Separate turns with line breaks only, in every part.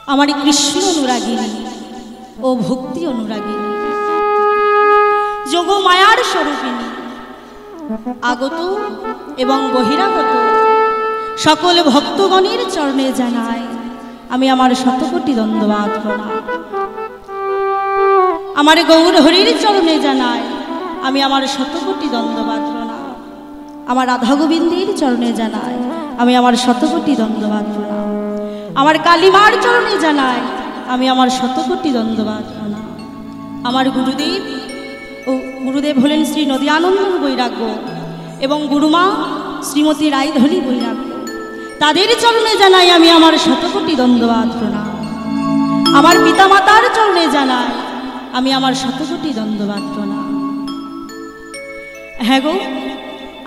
আমার কৃষ্ণ অনুরাগিনী ও ভক্তি অনুরাগিনী, যোগ মায়ার স্বরূপিণী, আগত এবং বহিরাগত সকল ভক্তগণের চরণে জানাই আমি আমার শতকোটি দণ্ডবাদ প্রণাম। আমার গৌর হরির চরণে জানাই আমি আমার শতকোটি দণ্ডবাদ প্রণাম। আমার রাধা গোবিন্দের চরণে জানাই আমি আমার শতকোটি দণ্ডবাদ প্রণাম। আমার কালীমার চরণে জানাই আমি আমার শতকোটি দণ্ডবাদ প্রণাম। আমার গুরুদেব হলেন শ্রী নদিয়ানন্দ বৈরাগ্য এবং গুরুমা শ্রীমতী রায়ধনী বৈরাগ্য, তাদের চরণে জানাই আমি আমার শতকোটি দণ্ডবাদ প্রণাম। আমার পিতামাতার চরণে জানাই আমি আমার শতকোটি দণ্ডবাদ প্রণাম। হ্যাঁ গো,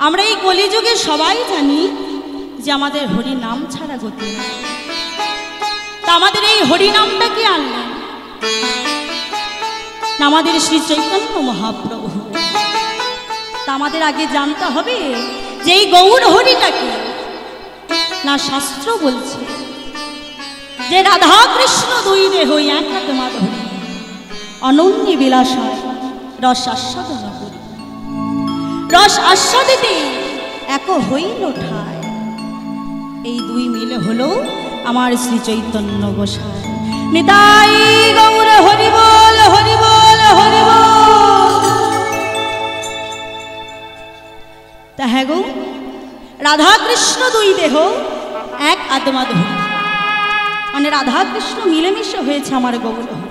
আমরা এই কলিযুগে সবাই জানি যে আমাদের হরি নাম ছাড়া গতি নেই। তা আমাদের এই হরি নামটা কি আনলেন? না আমাদের শ্রী চৈতন্য মহাপ্রভু। তা আমাদের আগে জানতে হবে যে এই গৌর হরিটাকে, না শাস্ত্র বলছে যে রাধা কৃষ্ণ দুই দেহ এক আত্মা ধরি, অনন্য বিলাসায় রস আস্বাদন করি। রস আস্বাদিতে এক হইল ঠায়, এই দুই মিলে হলো আমার শ্রী চৈতন্য গোসাই। নিতাই গৌর হরি বল, হরি বল, হরি বল। তা হ্যাঁ গো, রাধা কৃষ্ণ দুই দেহ এক আত্মা ধরি, মানে রাধা কৃষ্ণ মিলেমিশে হয়েছে আমার গৌর হরি।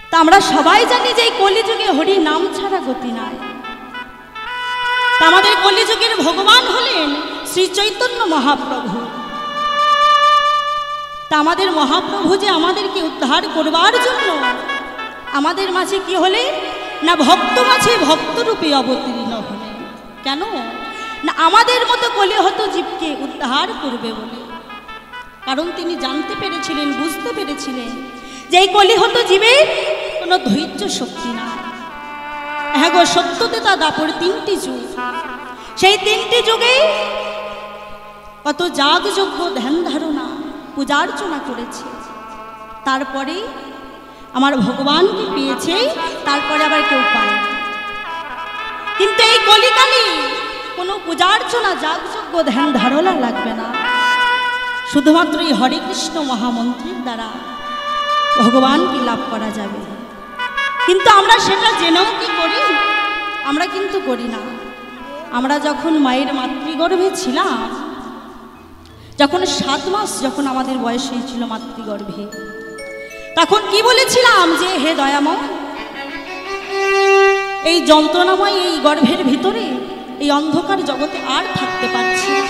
তা আমরা সবাই জানি যে এই কলিযুগে হরি নাম ছাড়া গতি নাই। তা আমাদের কলিযুগের ভগবান হলেন শ্রী চৈতন্য মহাপ্রভু। তা আমাদের মহাপ্রভু যে আমাদেরকে উদ্ধার করবার জন্য আমাদের মাঝে কি হলে, না ভক্ত মাঝে ভক্তরূপে অবতীর্ণ হলেন। কেন? না আমাদের মতো কলিহত জীবকে উদ্ধার করবে বলে। কারণ তিনি জানতে পেরেছিলেন, বুঝতে পেরেছিলেন যে এই কলিহত জীবের কোনো ধৈর্য শক্তি নাই। হ্যাঁ গো, সত্যতেতা দাপর তিনটি যুগ, সেই তিনটি যুগে কত যাগযজ্ঞ ধ্যান ধারণা পূজার্চনা করেছে, তারপরে আমার ভগবানকে পেয়েছে, তারপরে আবার কেউ পায়। কিন্তু এই কলিকালে কোনো পূজার্চনা যাগযজ্ঞ ধ্যান ধারণা লাগবে না, শুধুমাত্র এই হরে কৃষ্ণ মহামন্ত্রের দ্বারা ভগবানকে লাভ করা যাবে। কিন্তু আমরা সেটা জেনেও কি করি? আমরা কিন্তু করি না। আমরা যখন মায়ের মাতৃগর্ভে ছিলাম, যখন 7 মাস যখন আমাদের বয়স হয়েছিল মাতৃগর্ভে, তখন কি বলেছিলাম যে হে দয়াময়, এই যন্ত্রণাময় এই গর্ভের ভিতরে এই অন্ধকার জগতে আর থাকতে পারছি না,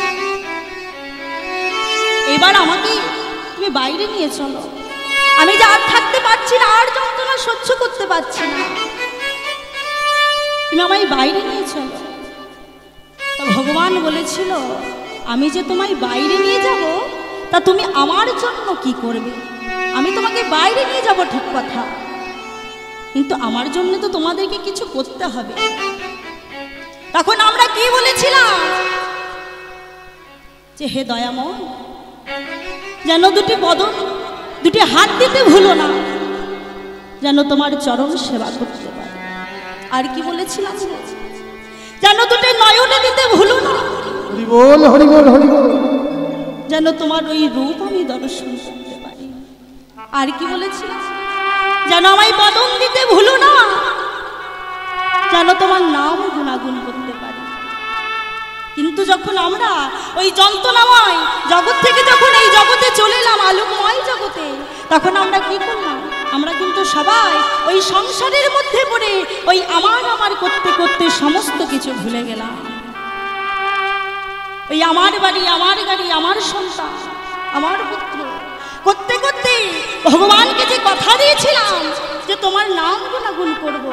এবার আমাকে তুমি বাইরে নিয়ে চলো। আমি যে আর থাকতে পারছি না, আর যন্ত্রণা সহ্য করতে পারছি না, তুমি আমায় বাইরে নিয়ে চলো। তা ভগবান বলেছিল, আমি যে তোমায় বাইরে নিয়ে যাব, তা তুমি আমার জন্য কি করবে? আমি তোমাকে বাইরে নিয়ে যাব ঠিক কথা, কিন্তু আমার জন্য তো তোমাদেরকে কিছু করতে হবে। তখন আমরা কি বলেছিলাম যে হে দয়াময়, যেন দুটি হাত দিতে ভুলো না, যেন তোমার চরণ সেবা করতে পারে। আর কি বলেছিলাম? যেন দুটি নয়নে দিতে ভুলো না, হরি বল, হরি বল, হরি বল, যেন তোমার ওই রূপ আমি দর্শন করতে পারি। আর কি বলেছিলাম? যেন আমায় বদন দিতে ভুলো না, যেন তোমার নাম গুণাগুণ করতে পারি। কিন্তু যখন আমরা ওই যন্ত্রণাময় জগৎ থেকে যখন এই জগতে চলে এলাম, আলোকময় জগতে, তখন আমরা কি করলাম? আমরা কিন্তু সবাই ওই সংসারের মধ্যে পড়ে ওই আমার আমার করতে করতে সমস্ত কিছু ভুলে গেলাম। ওই আমার বাড়ি, আমার গাড়ি, আমার সন্তান, আমার পুত্র করতে করতে ভগবানকে যে কথা দিয়েছিলাম যে তোমার নাম গুণাগুণ করব,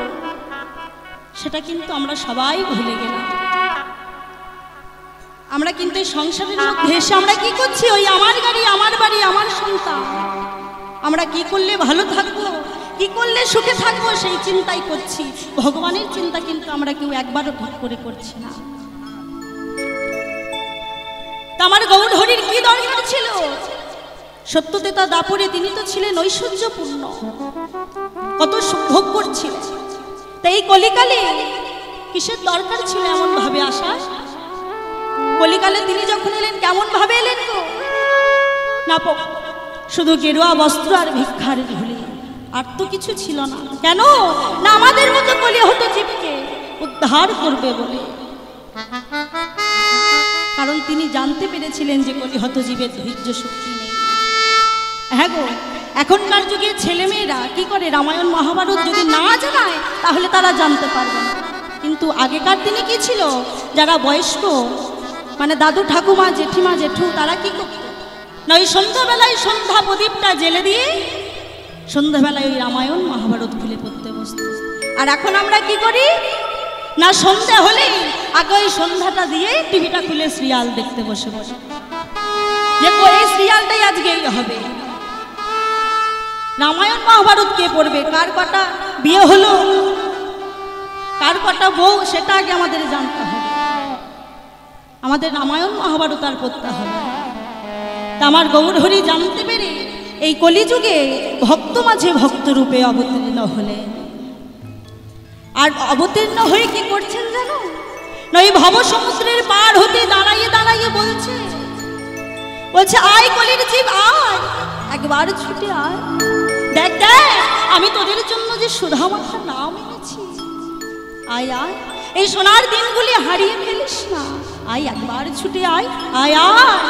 সেটা কিন্তু আমরা সবাই ভুলে গেলাম। আমরা কিন্তু এই সংসারের মধ্যে এসে আমরা কি করছি? ওই আমার গাড়ি, আমার বাড়ি, আমার সন্তান, আমরা কি করলে ভালো থাকবো, কি করলে সুখে থাকবো, সেই চিন্তাই করছি। ভগবানের চিন্তা কিন্তু আমরা কেউ একবারও ঠিক করে করছি না। তা আমার গৌর হরির কি দরকার ছিল? সত্যতেতা দাপরে তিনি তো ছিলেন ঐশ্বর্যপূর্ণ, কত ভোগ করছিলেন। তাই এই কলিকালে কিসের দরকার ছিল এমন ভাবে আসা? কলিকালে তিনি যখন এলেন কেমন ভাবে এলেন গো? না শুধু গেরুয়া বস্ত্র আর ভিক্ষার ঝুলি, আর তো কিছু ছিল না। কেন না আমাদের মতো কলি হতো জীবকে উদ্ধার করবে বলে। কারণ তিনি জানতে পেরেছিলেন যে কলি হত জীবের ধৈর্য শক্তি নেই। হ্যাঁ গো, এখনকার যুগে ছেলেমেয়েরা কি করে, রামায়ণ মহাভারত যদি না জানায় তাহলে তারা জানতে পারবে না। কিন্তু আগেকার দিনে কি ছিল, যারা বয়স্ক মানে দাদু ঠাকুমা জেঠিমা জেঠু, তারা কি করত না, ওই সন্ধ্যাবেলায় সন্ধ্যা প্রদীপটা জেলে দিয়ে সন্ধ্যাবেলায় ওই রামায়ণ মহাভারত খুলে পড়তে বসত। আর এখন আমরা কি করি না, সন্ধ্যা হলেই আগে ওই সন্ধ্যাটা দিয়ে টিভিটা খুলে সিরিয়াল দেখতে বসে বসে, যে এই সিরিয়ালটাই আজকেই হবে। রামায়ণ মহাভারত কে পড়বে? কার কটা বিয়ে হলো, কার কটা বউ, সেটা আগে আমাদের জানতে হবে। আমাদের রামায়ণ মহাভারত আর পড়তে হবে। তা আমার গৌর হরি জানতে পেরে এই কলিযুগে ভক্ত মাঝে ভক্ত রূপে অবতীর্ণ হলেন। আর অবতীর্ণ হয়ে কি করছেন জানো? নয় ভব সমুদ্রের পার হতে দাঁড়াইয়ে দাঁড়াইয়ে বলছে আয় কলির জীব আয়, একবার ছুটে আয়, দেখ দেখ আমি তোদের জন্য যে সুধা মাথার নাম এনেছি। আয় আয়, এই সোনার দিনগুলি হারিয়ে ফেলিস না, আয় একবার ছুটে আয়, আয় আয়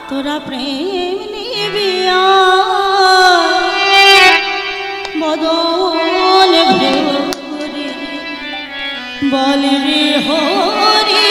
তোরা প্রেম নিবি বদন ভরে বল রে হরি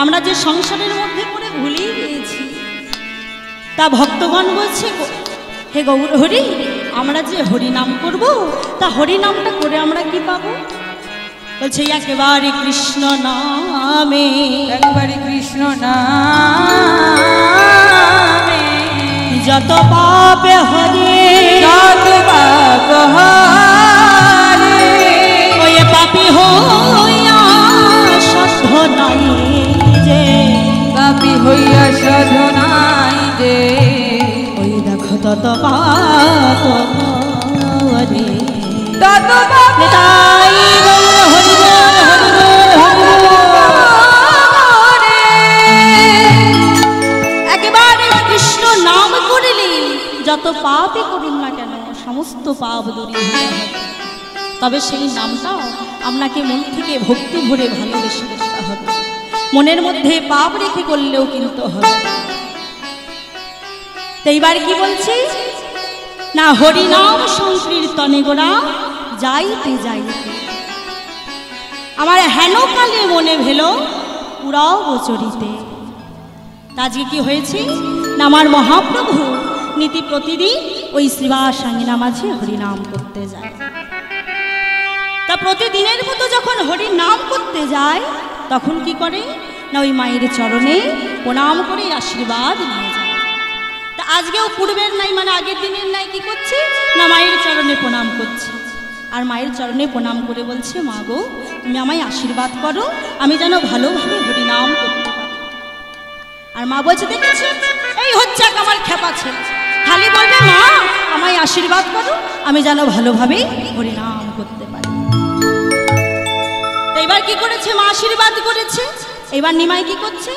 আমরা যে সংসারের মধ্যে করে ভুলিয়ে গিয়েছি, তা ভক্তগণ বলছে হে গৌর হরি, আমরা যে হরি নাম করব, তা হরি নামটা করে আমরা কি পাবো? বলছে একেবারে কৃষ্ণ নামে,
একবারে কৃষ্ণ নামে
যত পাপে হরে,
যত পাপ হরে,
ওই পাপী হইয়া সাধ্য নাই যে,
পাপী হইয়া সাধু নাই যে,
ওই দেখো তত পাপ হরে,
তত পাপ
তাই গৌর হরি বল, হরি বল, হরি বল। একেবারে কৃষ্ণ নাম করিলে যত পাপই করুন না কেন সমস্ত পাপ দূরে হয়ে যাবে। তবে সেই নামটাও আপনাকে মন থেকে ভক্তি ভরে ভালোবেসে বসতে হবে, মনের মধ্যে পাপ রেখে করলেও কিন্তু হবে। তো এইবার কি বলছি না, হরিনাম সংকীর্তনে গোড়া যাইতে যাইতে আমার হেন কালে মনে ভেল পুরাও বচরিতে। আজকে কি হয়েছে না আমার মহাপ্রভু নীতি প্রতিদিন ওই শ্রীবাসাঙ্গিনা মাঝে হরিনাম করতে যায়। তা প্রতিদিনের মতো যখন হরিনাম করতে যায় তখন কি করে না ওই মায়ের চরণে প্রণাম করে আশীর্বাদ নিয়ে যায়। তা আজকেও পূর্বের নাই মানে আগের দিনের নাই কি করছে না মায়ের চরণে প্রণাম করছে। আর মায়ের চরণে প্রণাম করে বলছে, মা গো তুমি আমায় আশীর্বাদ করো, আমি যেন ভালোভাবে হরিনাম করতে পারি। আর মা বলছে, দেখেছো এই হচ্ছে এক আমার খেপা ছেলে, খালি বলবে মা আমায় আশীর্বাদ করো, আমি যেন ভালোভাবে হরিনাম করতে পারি। এবার কি করেছে মা আশীর্বাদ করেছে। এবার নিমাই কি করছে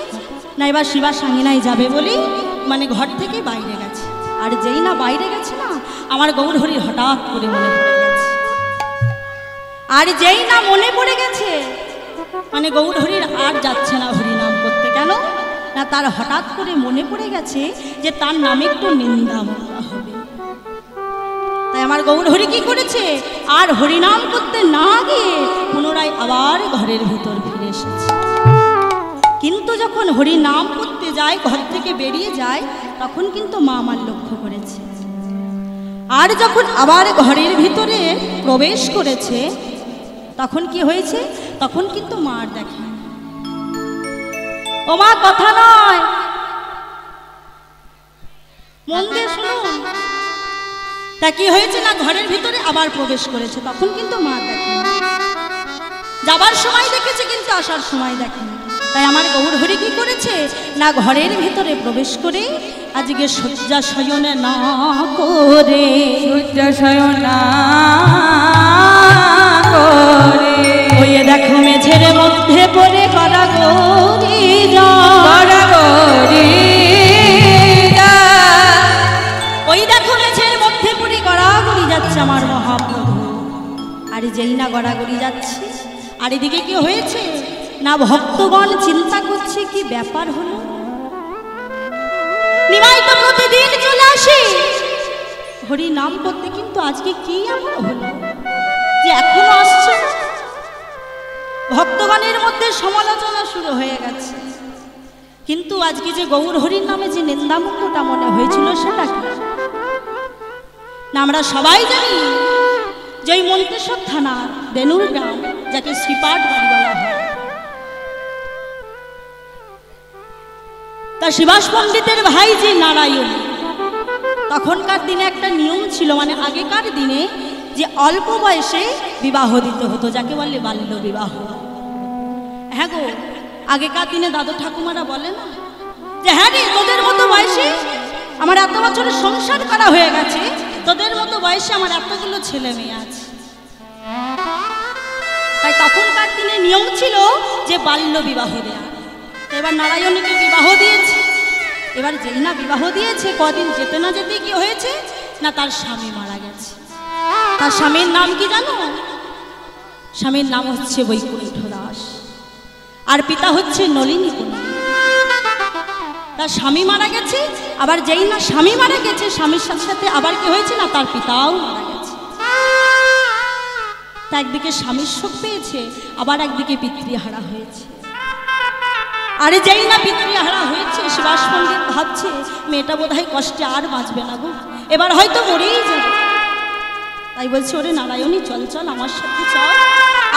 না এবার শ্রীবাসাঙ্গিনায় যাবে বলে মানে ঘর থেকে বাইরে গেছে। আর যেই না বাইরে গেছে না আমার গৌরহরি হঠাৎ করে মনে পড়ে গেছে। আর যেই না মনে পড়ে গেছে মানে গৌরহরির আর যাচ্ছে না হরিনাম করতে। কেন না তার হঠাৎ করে মনে পড়ে গেছে যে তার নামে একটু নিন্দা বলা হবে। তাই আমার গৌরহরি কি করেছে আর হরিনাম করতে না গিয়ে পুনরায় আবার ঘরের ভিতর ফিরে এসেছে। কিন্তু যখন হরিনাম করতে যায় ঘর থেকে বেরিয়ে যায় তখন কিন্তু মা আমার লক্ষ্য করেছে। আর যখন আবার ঘরের ভিতরে প্রবেশ করেছে তখন কি হয়েছে, তখন কিন্তু মা আর দেখে। ও মা কথা নয়, মন দিয়ে শুনুন। তা কি হয়েছে না ঘরের ভিতরে আবার প্রবেশ করেছে তখন কিন্তু মা দেখে। যাবার সময় দেখেছে কিন্তু আসার সময় দেখেনি। তাই আমার গৌরহরি কি করেছে না ঘরের ভিতরে প্রবেশ করে আজকে শয্যা শয়ন না করে
শয্যা শয়ন না করে
ওই দেখো মেঝের মধ্যে পড়ে গড়াগড়ি
গড়াগড়ি
ওই দেখো মেঝের মধ্যে পড়ে গড়াগড়ি যাচ্ছে আমার মহাপ্রভু। আর যেই না গড়াগড়ি যাচ্ছে আর এদিকে কি হয়েছে না ভক্তগণ চিন্তা করছে কি ব্যাপার হলো। নিমাই তো প্রতিদিন চলে আসে হরি নাম করতে, কিন্তু আজকে কি এমন হলো যে এখনো আসছে। ভক্তগণের মধ্যে সমালোচনা শুরু হয়ে গেছে। কিন্তু আজকে যে গৌর হরির নামে যে নিন্দামুক্তটা মনে হয়েছিল সেটা কি না আমরা সবাই জানি যে ওই মন্তেশ্বর থানা বেনুর গ্রাম যাকে শ্রীপাঠ বাড়ি বলা হয়, তা শিবাস পণ্ডিতের ভাই যে নারায়ণ, তখনকার দিনে একটা নিয়ম ছিল মানে আগেকার দিনে যে অল্প বয়সে বিবাহ দিতে হতো যাকে বলে বাল্য বিবাহ। হ্যাঁ গো আগেকার দিনে দাদু ঠাকুমারা বলে না যে হ্যাঁ রে তোদের মতো বয়সে আমার এত বছরের সংসার করা হয়ে গেছে, তোদের মতো বয়সে আমার এতগুলো ছেলে মেয়ে আছে। তাই তখনকার দিনে নিয়ম ছিল যে বাল্য বিবাহ দেয়া। এবার নারায়ণীকে বিবাহ দিয়েছে। এবার যেই না বিবাহ দিয়েছে কদিন যেতে না যেতে কি হয়েছে না তার স্বামী মারা গেছে। তার স্বামীর নাম কি জানো? স্বামীর নাম হচ্ছে বৈকুণ্ঠ দাস আর পিতা হচ্ছে নলিনী কুমার। তার স্বামী মারা গেছে, আবার যেই না স্বামী মারা গেছে স্বামীর সাথে সাথে আবার কি হয়েছে না তার পিতাও মারা গেছে। তা একদিকে স্বামীর শোক পেয়েছে আবার একদিকে পিতৃহারা হয়েছে। আরে যেই না পিতৃহারা হয়েছে শিবাস পণ্ডিত ভাবছে মেয়েটা বোধহয় কষ্টে আর বাঁচবে না গো, এবার হয়তো মরেই যাবে। তাই বলছে ওরে নারায়ণী চল চল আমার সাথে চল,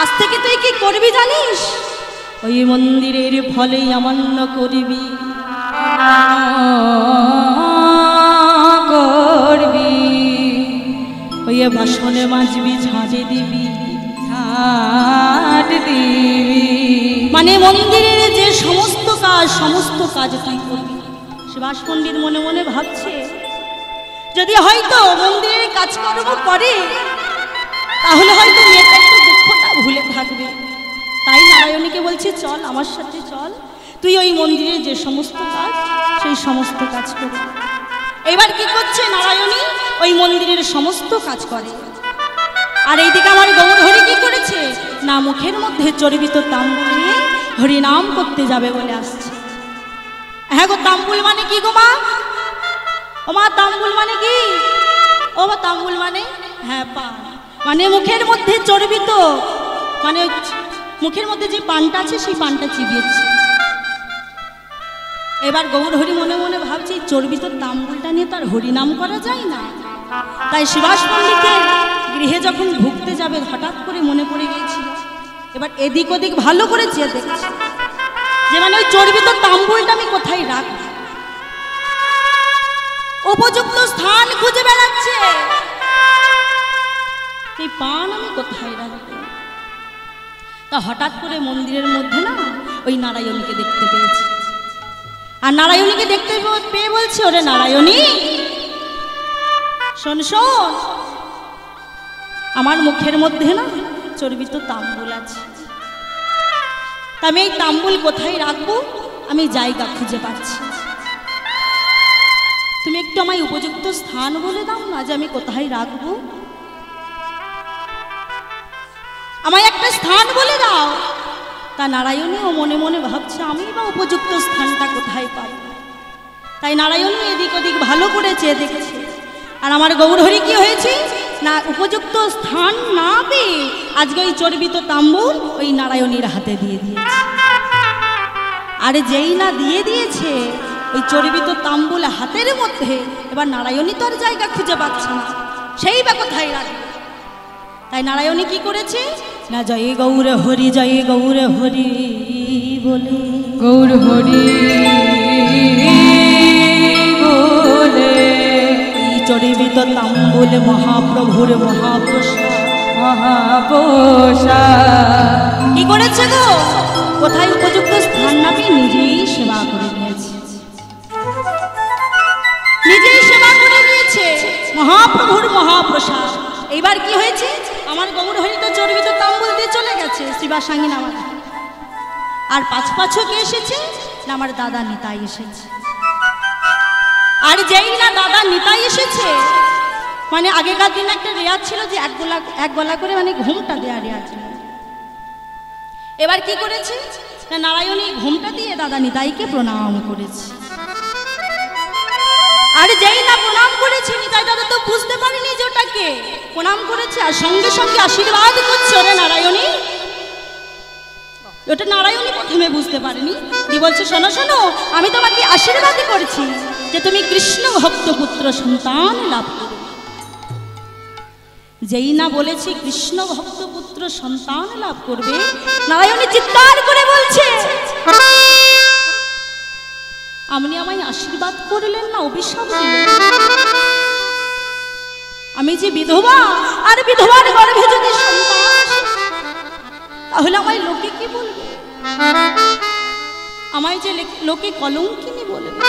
আজ থেকে তুই কি করবি জানিস? ওই মন্দিরের ফলেই অমান্য করবি
করবি
ওই বাসনে মাজবি ঝাঁটে দিবি
ঝাঁট দিবি
মানে মন্দিরের যে সমস্ত কাজ তুই করবি। শিবাস পণ্ডিত মনে মনে ভাবছে যদি হয়তো মন্দিরের কাজকর্ম করে তাহলে হয়তো মেয়েটা একটু দুঃখটা ভুলে থাকবে। তাই নারায়ণীকে বলছে চল আমার সাথে চল, তুই ওই মন্দিরের যে সমস্ত কাজ সেই সমস্ত কাজ করবি। এবার কি করছে নারায়ণী ওই মন্দিরের সমস্ত কাজ করে। আর এইদিকে আমার গৌরহরি কি করেছে না মুখের মধ্যে চর্বিত তাম্বুল নিয়ে হরিনাম করতে যাবে বলে আসছে। হ্যাঁ গো তাম্বুল মানে কি গো মা? ও মা তাম্বুল মানে কি? ও মা তাম্বুল মানে হ্যাঁ পান, মানে মুখের মধ্যে চর্বিত মানে মুখের মধ্যে যে পানটা আছে সেই পানটা চিবিয়েছে। এবার গৌরহরি মনে মনে ভাবছে চর্বিত তাম্বুলটা নিয়ে তার হরিনাম করা যায় না। তাই সুভাষ পণ্ডিতের গৃহে যখন ঢুকতে যাবে হঠাৎ করে মনে পড়ে গিয়েছিল। এবার এদিক ওদিক ভালো করে চেয়ে দেখছে যে মানে ওই চর্বিত তাম্বুলটা আমি কোথায় রাখব। উপযুক্ত স্থান খুঁজে বেড়াচ্ছে, এই পান আমি কোথায় রাখবো। তা হঠাৎ করে মন্দিরের মধ্যে না ওই নারায়ণীকে দেখতে পেয়েছে। আর নারায়ণীকে দেখতে পেয়ে বলছে, ওরে নারায়ণী শোন শোন, আমার মুখের মধ্যে না চর্বিত তাম্বুল আছে, তা আমি এই তাম্বুল কোথায় রাখবো আমি জায়গা খুঁজে পাচ্ছি। তুমি একটু আমায় উপযুক্ত স্থান বলে দাও না যে আমি কোথায় রাখবো, আমায় একটা স্থান বলে দাও। তা নারায়ণীও মনে মনে ভাবছে আমি বা উপযুক্ত স্থানটা কোথায় পাই। তাই নারায়ণী এদিক ওদিক ভালো করে চেয়ে দেখেছে। আর আমার গৌরহরি কি হয়েছে না, উপযুক্ত স্থান না পেয়ে আজকে ওই চর্বিত তাম্বুল ওই নারায়ণীর হাতে দিয়ে দিয়েছে। আরে যেই না দিয়ে দিয়েছে ওই চর্বিত তাম্বুল হাতের মধ্যে, এবার নারায়ণী তো আর জায়গা খুঁজে পাচ্ছে না, সেই বা কোথায় রাখবে। তাই নারায়ণী কি করেছে না, জয় গৌর হরি জয় গৌর হরি বলে
গৌর হরি বলে
এই চর্বিত তাম্বুল মহাপ্রভুর মহাপ্রসাদ
মহাপ্রসাদ
কি করেছে গো, কোথায় উপযুক্ত স্থান না পেয়ে নিজেই সেবা করে নিয়েছে, নিজেই সেবা করে নিয়েছে মহাপ্রভুর মহাপ্রসাদ। এইবার কি হয়েছে, আমার গৌরহরি তো চর্বিত তাম্বুল দিয়ে চলে গেছে শিবাসাঙ্গী নামা, আর পাঁচ কে এসেছে না আমার দাদা নিতাই এসেছে। আর যেই না দাদা নিতাই এসেছে, মানে আগেকার দিন একটা রেয়াজ ছিল যে এক গলা করে মানে ঘুমটা দেয়া রেয়াজ ছিল। এবার কি করেছে না, নারায়ণী ঘুমটা দিয়ে দাদা নিতাইকে প্রণাম করেছে। আর যেই না প্রণাম করেছে, নিতাই দাদা তো বুঝতে পারেনি যে ওটাকে প্রণাম করেছে, আর সঙ্গে সঙ্গে আশীর্বাদ করছে, ওরে নারায়ণী। ওটা নারায়ণী প্রথমে বুঝতে পারেনি, দি বলছে শোনো শোনো, আমি তোমাকে আশীর্বাদ করছি যে তুমি কৃষ্ণ ভক্ত পুত্র সন্তান লাভ করবে। যেই না বলেছি কৃষ্ণ ভক্ত পুত্র সন্তান লাভ করবে, নারায়ণী চিৎকার করে বলছে, আপনি আমায় আশীর্বাদ করলেন না অভিশাপ দিলেন? আমি যে বিধবা, আর বিধবার গর্ভে যদি সন্তান আসে, তাহলে আমায় লোকে কি বলবে? আমায় যে লোকে কলঙ্কিনী বলবে,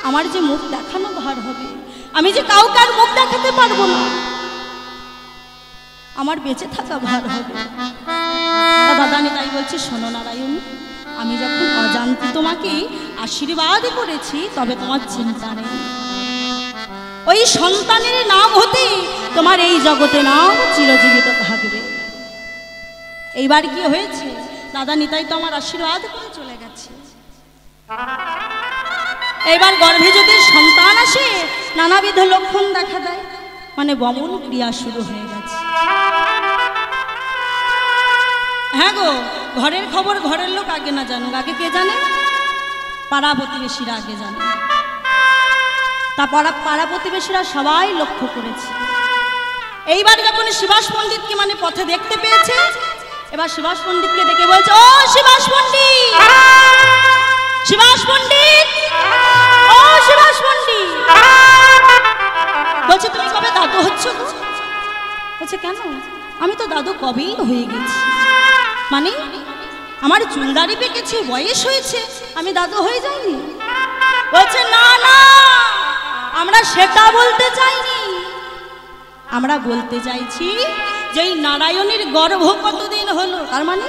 আমার যে মুখ দেখানো ভার হবে, আমি যে কাউকে আর মুখ দেখাতে পারবো না, আমার বেঁচে থাকা ভার হবে। দাদা নিতাই বলছে শোনো নারায়ণ, আমি যখন অজান্তে তোমাকে আশীর্বাদ করেছি, তবে তোমার চিন্তা নেই, ওই সন্তানের নাম হতে তোমার এই জগতে নাম চিরজীবিত থাকবে। এইবার কি হয়েছে, দাদা নিতাই তো আমার আশীর্বাদ করে চলে গেছে। এইবার গর্ভে যদি সন্তান আসে, নানাবিধ লক্ষণ দেখা দেয়, মানে বমন ক্রিয়া শুরু হয়ে গেছে। হ্যাঁ গো, ঘরের খবর ঘরের লোক আগে না জানুক, আগে কে জানে? পাড়া প্রতিবেশীরা আগে জানে। তা পাড়া প্রতিবেশীরা সবাই লক্ষ্য করেছে। এইবার যখন সুভাষ পণ্ডিতকে মানে পথে দেখতে পেয়েছে, এবার সুভাষ পণ্ডিতকে ডেকে বলছে, ও সুভাষ পণ্ডিত, সুভাষ পণ্ডিত, ও সুভাষ পণ্ডিত। বলছে তুমি কবে দাদু হচ্ছ? বলছে কেন, আমি তো দাদু কবেই হয়ে গেছি, মানে আমার চুলদাড়ি পেকেছে, বয়স হয়েছে, আমি দাদু হয়ে যাইনি। বলছে না না, আমরা সেটা বলতে চাইনি, আমরা বলতে চাইছি যে এই নারায়ণীর গর্ভ কতদিন হলো, তার মানে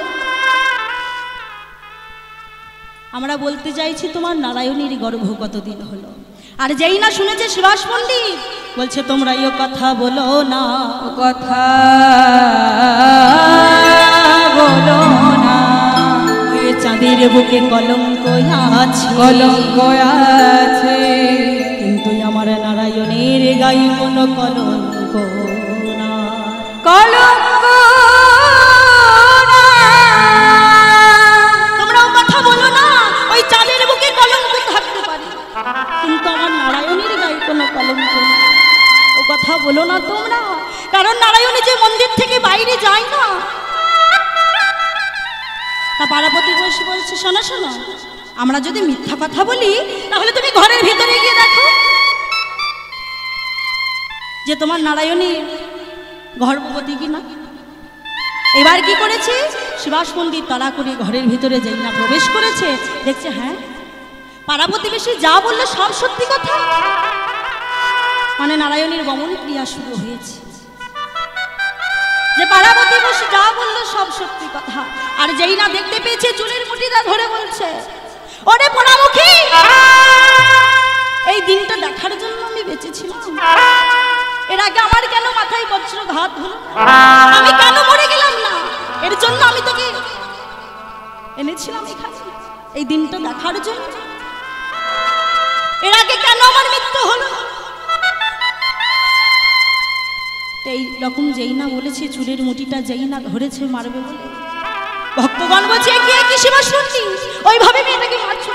আমরা বলতে চাইছি তোমার নারায়ণীর গর্ভ কতদিন হলো। আর যেই না শুনেছে সুভাষ পণ্ডিত, বলছে তোমরা এই কথা বলো না,
কথা বলো না,
ওই চাঁদের বুকে কলঙ্ক আছে,
কলঙ্ক আছে,
কিন্তু আমার নারায়ণের গায়ে কোনো কলঙ্ক না,
কলঙ্ক
তোমরাও কথা বলো না, ওই চাঁদের বুকে কিন্তু আমার নারায়ণীর গায়ে কোনো কলঙ্ক নেই। ও কথা বলো না তোমরা, কারণ নারায়ণী যে মন্দির থেকে বাইরে যায় না। তা পার্বতী বসে বলছে, শোনো শোনো, আমরা যদি মিথ্যা কথা বলি তাহলে তুমি ঘরের ভিতরে গিয়ে দেখো যে তোমার নারায়ণী গর্ভবতী কিনা। এবার কি করেছে, শিবাস মন্দির তালা করে ঘরের ভিতরে যাই না প্রবেশ করেছে, দেখছে হ্যাঁ পার্বতী বেশি যা বললো সব সত্যি কথা। মানে নারায়ণীর বমন ক্রিয়া শুরু হয়েছে, যে পার্বতী বেশি যা বললো সব সত্যি কথা। আর যেই না দেখতে পেয়েছে চুলের মুঠিটা ধরে বলছে, ওরে পোড়ামুখী, এই দিনটা দেখার জন্য আমি বেঁচেছিলাম। এর আগে আমার কেন মাথায় বজ্রঘাত হলো, আমি কেন মরে গেলাম না, এর জন্য আমি তোকে এনেছিলাম এখানে এই দিনটা দেখার জন্য। এর আগে কেন আমার মৃত্যু হলো। এই রকম যেই না বলেছে, চুলের মুঠিটা যেই না ধরেছে মারবে বলে, ভক্তগণ বলছে কি শিবাস পণ্ডিত ওইভাবে মেয়েটাকে মারছো।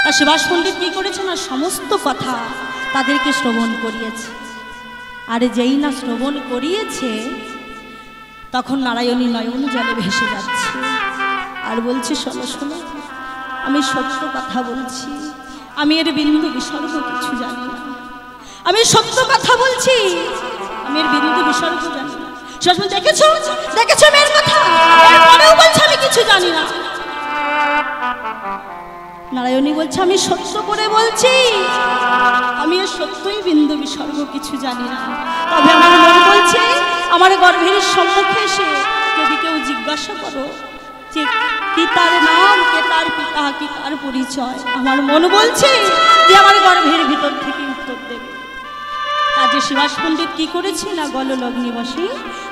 আর শিবাস পণ্ডিত কি করেছে না, সমস্ত কথা তাদেরকে শ্রবণ করিয়েছে। আর যেই না শ্রবণ করিয়েছে তখন নারায়ণী নয়ন জলে ভেসে যাচ্ছে আর বলছে, শোনো শোনো, আমি সত্য কথা বলছি, আমি এর বিন্দু বিসর্গ কিছু জানি না। আমি সত্য কথা বলছি, আমি এর বিন্দু বিসর্গ জানি না। শাশুড়ি দেখেছো দেখেছো মেয়ের কথা, এরপরেও বলছে আমি কিছু জানি না। নারায়ণী বলছে, আমি সত্য করে বলছি, আমি এর সত্যই বিন্দু বিসর্গ কিছু জানি না। তবে আমার মন বলছে, আমার গর্ভের সম্মুখে এসে যদি কেউ জিজ্ঞাসা করো যে কি তার নাম, কে তার পিতা, কি তার পরিচয়, আমার মন বলছে যে আমার গর্ভের ভিতর থেকে উত্তর দেবে। কাজে শিবাস পণ্ডিত কি করেছে না, গল লগ্নে বসে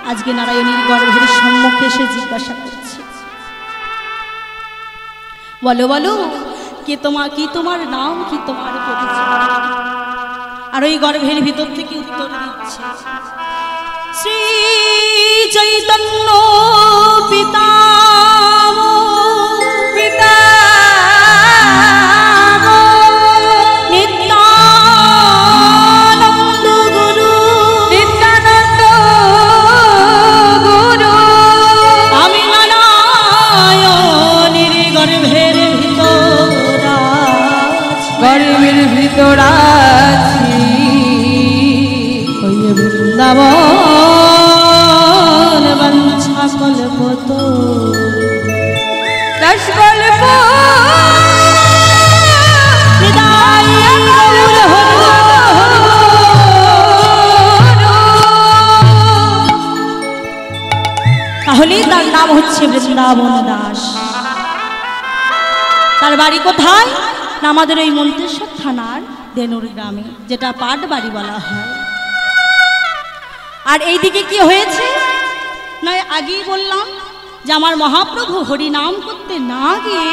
আজকে নারায়ণীর গর্ভের সম্মুখে এসে জিজ্ঞাসা করছে, বলো বলো কি তোমার নাম, কি তোমার পরিচয়। আর ওই গর্ভের ভিতর থেকে উত্তর দিচ্ছে, শ্রী চৈতন্য পিতা
ভিতরাছি ওই বৃন্দাবন বাঞ্ছা কল্পত রস কল্প
তাহলেই তার নাম হচ্ছে বৃন্দাবন দাস। তার বাড়ি কোথায় না, আমাদের ওই মন্তেশ্বর থানার দেনুর গ্রামে, যেটা পাট বাড়ি বলা হয়। আর এইদিকে কি হয়েছে না, আগেই বললাম যে আমার মহাপ্রভু হরি নাম করতে না গিয়ে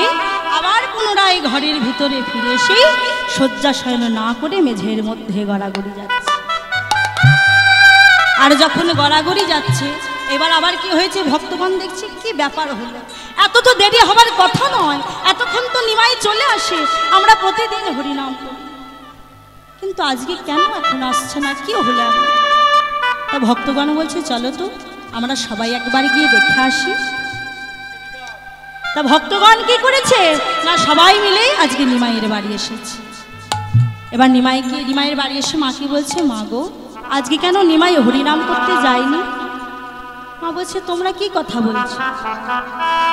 আবার পুনরায় ঘরের ভিতরে ফিরে এসে শয্যা শয়ন না করে মেঝের মধ্যে গড়াগড়ি যাচ্ছে। আর যখন গড়াগড়ি যাচ্ছে, এবার আবার কি হয়েছে, ভক্তগণ দেখছে কি ব্যাপার হলো, এত তো দেরি হবার কথা নয়, এতক্ষণ তো নিমাই চলে আসে, আমরা প্রতিদিন হরিনাম করি, কিন্তু আজকে কেন এখন আসছে না, কি হলো এখন। তা ভক্তগণ বলছে চলো তো আমরা সবাই একবার গিয়ে দেখে আসি। তা ভক্তগণ কি করেছে না, সবাই মিলে আজকে নিমাইয়ের বাড়ি এসেছে। এবার নিমাইয়ের বাড়ি এসে মাকে বলছে, মা গো আজকে কেন নিমাই হরিনাম করতে যায়নি। মা বলছে, তোমরা কি কথা বলছো,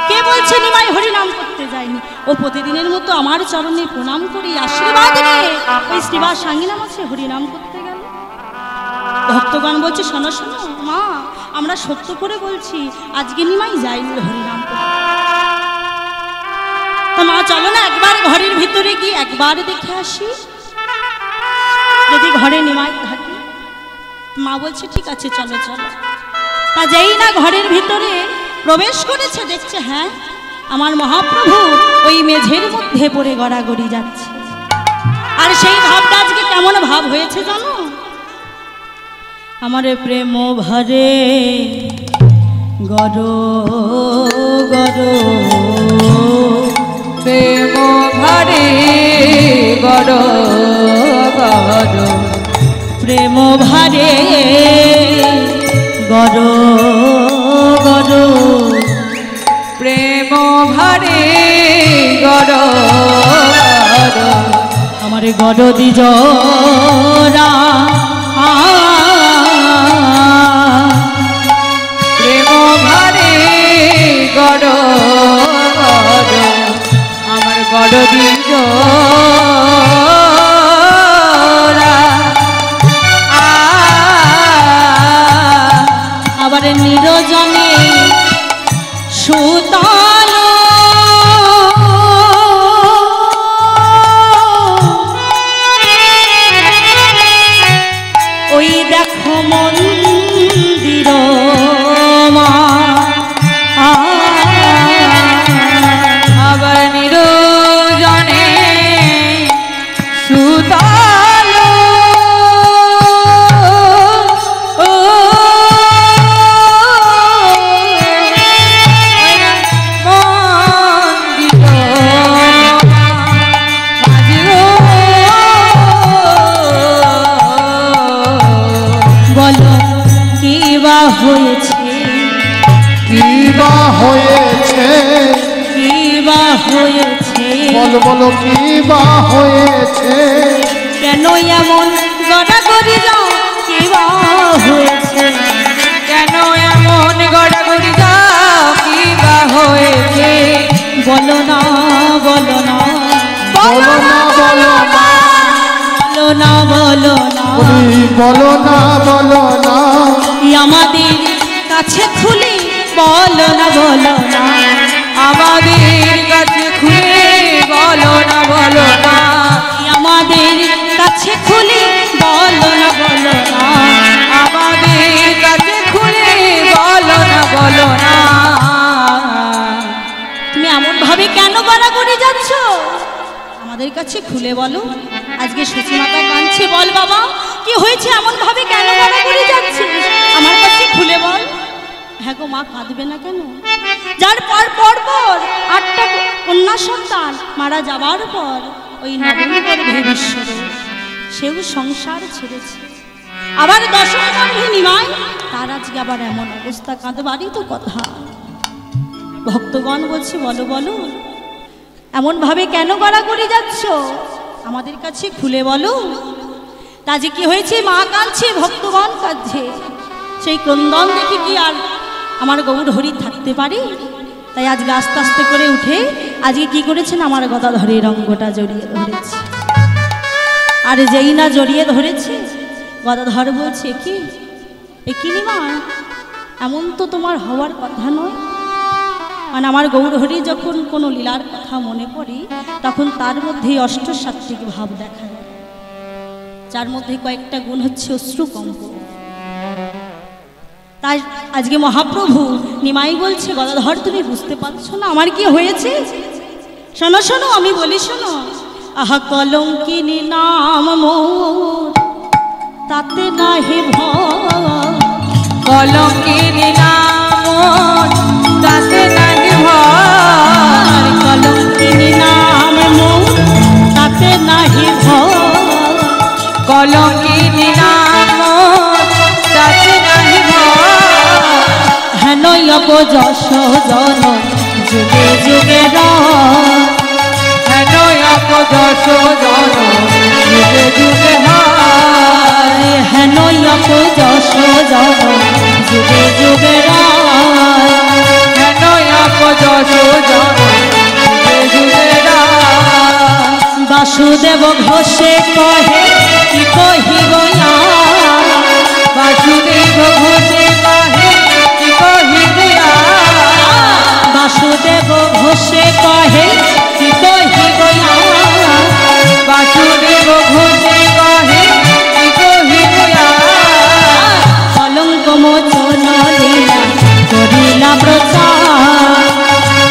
কে বলছে নিমাই হরিনাম করতে যায়নি, ও প্রতিদিনের মতো আমার চরণে প্রণাম করি আশীর্বাদ নিয়ে ওই শ্রীবাস সাঙ্গিনা মাছে হরিনাম করতে গেল। ভক্তগণ বলছে, শোনো শোনো মা, আমরা সত্য করে বলছি আজকে নিমাই যায়নি হরিনাম করতে। তা মা চলো না একবার ঘরের ভিতরে গিয়ে একবার দেখে আসি, যদি ঘরে নিমাই থাকে। মা বলছে ঠিক আছে চলো চলো। তা যেই না ঘরের ভিতরে প্রবেশ করেছে, দেখছে হ্যাঁ আমার মহাপ্রভু ওই মেঝের মধ্যে পড়ে গড়াগড়ি যাচ্ছে। আর সেই ভাবটা আজকে কেমন ভাব হয়েছে জানো, আমার প্রেম ভরে গড় গড়
প্রেম ভারে গড় গড়
প্রেম ভারে গড় গড়
প্রেম ভারে গড় গড়
আমার গড় দিজরা
প্রেম ভারে গড় গড় আমার গড় দিজ
আবার নিরজনে সুতাল ওই দেখো মন্দির মা
আবার নিরজনে সুতাল
হয়েছে
কিবা হয়েছে
কিবা হয়েছে
বলো বলো কিবা হয়েছে
কেন এমন গড়াগড়ি যাও কিবা হয়েছে
কেন এমন গড়াগড়ি যাও কিবা হয়েছে
বলো না বলো না
বলো না বলো না
বলো না বলো না
বলো না বলো না
আমাদের কাছে খুলে বলো না বলো না
আমাদের কাছে খুলে বলো না বলো না
আমাদের কাছে খুলে বলো না বলো না
আমাদের কাছে খুলে বলো না বলো না
তুমি এমন ভাবে কেন গড়াগড়ি যাচ্ছ আমাদের কাছে খুলে বলো আজকে সচিমাতা কাঁদছে বল বাবা কি হয়েছে এমন ভাবে কেন গড়াগড়ি যাচ্ছে আমার কাছে খুলে বল হ্যাঁ গো মা কাঁদবে না কেন যার পর পর পর 8টা কন্যা সন্তান মারা যাবার পর ওই নবম গর্ভে বিশ্বরে সেও সংসার ছেড়েছে আবার দশম গর্ভে নিমাই তার আজকে আবার এমন অবস্থা কাঁদবারই তো কথা ভক্তগণ বলছে বলো বলো এমন ভাবে কেন গড়াগড়ি যাচ্ছ আমাদের কাছে খুলে বলো কাজে কি হয়েছে মা কাঁদছে ভক্তগণ কাঁদছে সেই ক্রন্দন দেখে কি আর আমার গৌর হরি থাকতে পারে তাই আজকে আস্তে আস্তে করে উঠে আজকে কি করেছেন আমার গদাধরের অঙ্গটা জড়িয়ে ধরেছে আর যেই না জড়িয়ে ধরেছে গদাধর বলছে কি কি নিমা এমন তো তোমার হওয়ার কথা নয় মানে আমার গৌরহরি যখন কোনো লীলার কথা মনে পড়ে তখন তার মধ্যেই অষ্টসাত্ত্বিক ভাব দেখা যায় যার মধ্যে কয়েকটা গুণ হচ্ছে অশ্রুকম্প তাই আজকে মহাপ্রভু নিমাই বলছে গদাধর তুমি বুঝতে পারছো না আমার কি হয়েছে শোনো শোনো আমি বলি শোনো আহা কলঙ্কিনী নাম মোর তাতে নাহি ভয়
কলঙ্কিনী নাম তাতে নাহি ভয়
কলঙ্কিনী নাম মোর তাতে নাহি ভয়
কলঙ্কিনী নাম তাতে নাহি ভয়
হেন অপযশ জন যুগে যুগে
হেন অপযশ জন যুগে যুগে হয়
হেন অপযশ জন যুগে যুগে
হেন অপযশ জন যুগে যুগে
বাসুদেব ঘোষে কহে কি কহিব না
বাসুদেব ঘোষে কহে কি কহিব না
বাসুদেব ঘোষে কহে কি কহিব না
বাসুদেব ঘোষে কহে কি কহিব না
কলঙ্ক মোচন লীলা করিলা প্রচার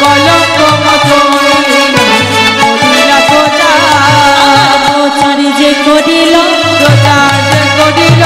কলঙ্ক মোচন লীলা করিলা প্রচার
প্রচার যে করিল
প্রচার যে করিল